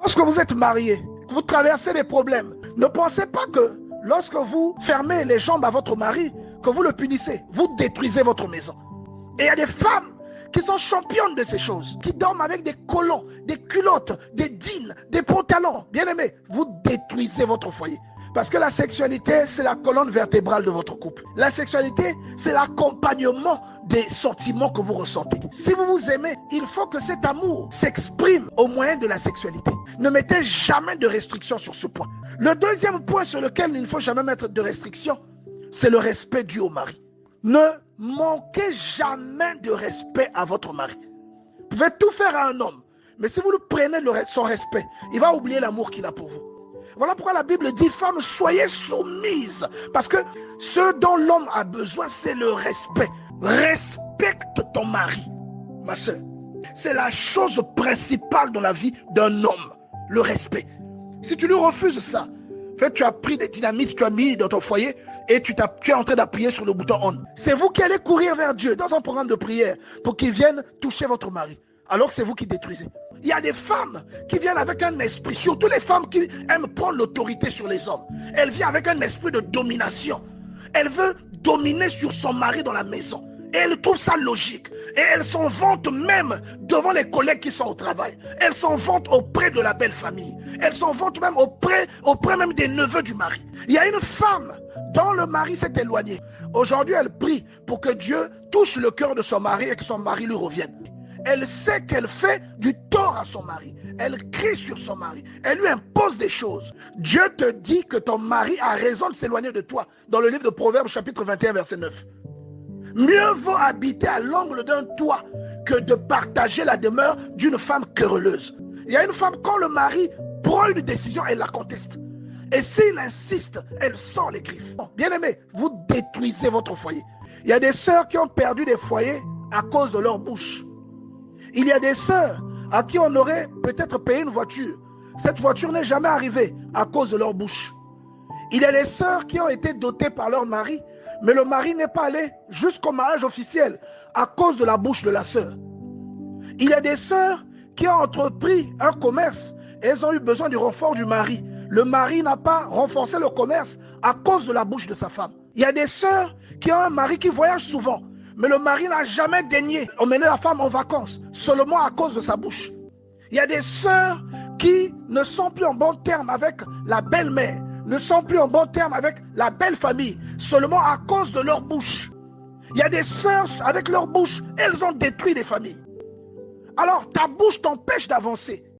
Lorsque vous êtes marié, que vous traversez des problèmes, ne pensez pas que lorsque vous fermez les jambes à votre mari, que vous le punissez, vous détruisez votre maison. Et il y a des femmes qui sont championnes de ces choses, qui dorment avec des collants, des culottes, des jeans, des pantalons. Bien aimé, vous détruisez votre foyer. Parce que la sexualité, c'est la colonne vertébrale de votre couple. La sexualité, c'est l'accompagnement des sentiments que vous ressentez. Si vous vous aimez, il faut que cet amour s'exprime au moyen de la sexualité. Ne mettez jamais de restrictions sur ce point. Le deuxième point sur lequel il ne faut jamais mettre de restrictions, c'est le respect dû au mari. Ne manquez jamais de respect à votre mari. Vous pouvez tout faire à un homme, mais si vous le prenez son respect, il va oublier l'amour qu'il a pour vous. Voilà pourquoi la Bible dit, femmes, soyez soumises. Parce que ce dont l'homme a besoin, c'est le respect. Respecte ton mari, ma soeur. C'est la chose principale dans la vie d'un homme, le respect. Si tu lui refuses ça, en fait, tu as pris des dynamites, tu as mis dans ton foyer et tu es en train d'appuyer sur le bouton on. C'est vous qui allez courir vers Dieu dans un programme de prière pour qu'il vienne toucher votre mari, alors que c'est vous qui détruisez. Il y a des femmes qui viennent avec un esprit, surtout les femmes qui aiment prendre l'autorité sur les hommes. Elle vient avec un esprit de domination. Elle veut dominer sur son mari dans la maison. Et elle trouve ça logique. Et elle s'en vante même devant les collègues qui sont au travail. Elle s'en vante auprès de la belle famille. Elle s'en vante même auprès même des neveux du mari. Il y a une femme dont le mari s'est éloigné. Aujourd'hui, elle prie pour que Dieu touche le cœur de son mari et que son mari lui revienne. Elle sait qu'elle fait du tort à son mari. Elle crie sur son mari. Elle lui impose des choses. Dieu te dit que ton mari a raison de s'éloigner de toi. Dans le livre de Proverbes, chapitre 21, verset 9. Mieux vaut habiter à l'angle d'un toit que de partager la demeure d'une femme querelleuse. Il y a une femme, quand le mari prend une décision, elle la conteste. Et s'il insiste, elle sort les griffes. Bien aimé, vous détruisez votre foyer. Il y a des sœurs qui ont perdu des foyers à cause de leur bouche. Il y a des sœurs à qui on aurait peut-être payé une voiture. Cette voiture n'est jamais arrivée à cause de leur bouche. Il y a des sœurs qui ont été dotées par leur mari, mais le mari n'est pas allé jusqu'au mariage officiel à cause de la bouche de la sœur. Il y a des sœurs qui ont entrepris un commerce et elles ont eu besoin du renfort du mari. Le mari n'a pas renforcé le commerce à cause de la bouche de sa femme. Il y a des sœurs qui ont un mari qui voyage souvent, mais le mari n'a jamais daigné emmener la femme en vacances, seulement à cause de sa bouche. Il y a des sœurs qui ne sont plus en bon terme avec la belle-mère, ne sont plus en bon terme avec la belle famille, seulement à cause de leur bouche. Il y a des sœurs, avec leur bouche, elles ont détruit des familles. Alors ta bouche t'empêche d'avancer.